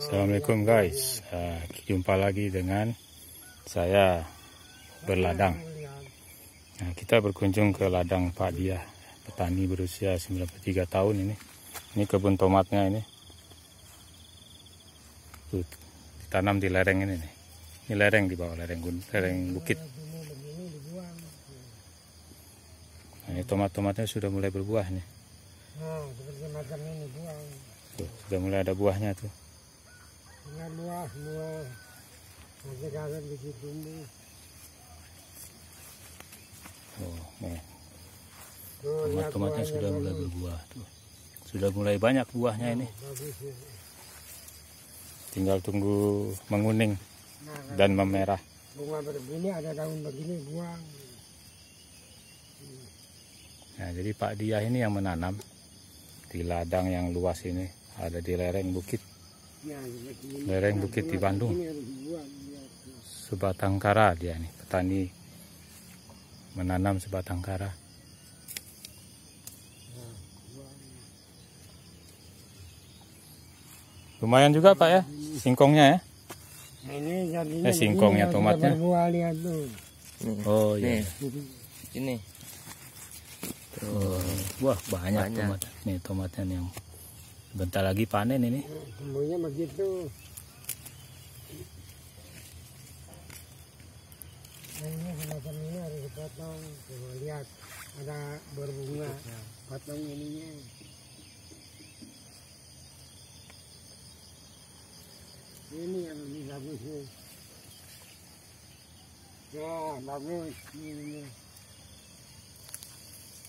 Assalamualaikum guys, jumpa lagi dengan saya berladang. Nah, kita berkunjung ke ladang Pak Diah, petani berusia 93 tahun ini. Ini kebun tomatnya ini. Tuh, ditanam di lereng ini nih. Ini lereng di bawah, lereng bukit. Nah, ini tomat-tomatnya sudah mulai berbuah nih. Nah, seperti macam ini buah. Tuh, sudah mulai ada buahnya tuh. Dengan buah semua masih kawin biji tumbuh. Oh, nih. Tuh, lihat Tomat-tomatnya buahnya sudah bagus. mulai berbuah tuh. Sudah mulai banyak buahnya ini. Bagus ya. Tinggal tunggu menguning Nah, dan memerah. bunga begini ada daun begini buang. Nah, jadi Pak Diah ini yang menanam di ladang yang luas ini, ada di lereng bukit. Ya, seperti ini. Lereng Nah, bukit di bunga Bandung. begini harus dibuang. Lihat, tuh. Sebatang kara dia nih, petani menanam sebatang kara. Nah, buang. Lumayan juga Pak ya, singkongnya ya. Nah, ini jadinya Singkongnya, begini, tomatnya. sudah berbuah, lihat tuh. Oh iya. Ini Oh, wah banyak tomat. Nih tomatnya nih yang bentar lagi panen ini. Tumbuhnya begitu. Nah, ini semacam ini harus dipotong. Coba lihat, ada berbunga. Potong ininya. Ini yang lebih bagus nih. Ya, bagus. Ini.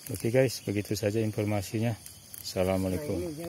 Oke guys, begitu saja informasinya. Nah, Assalamualaikum. ini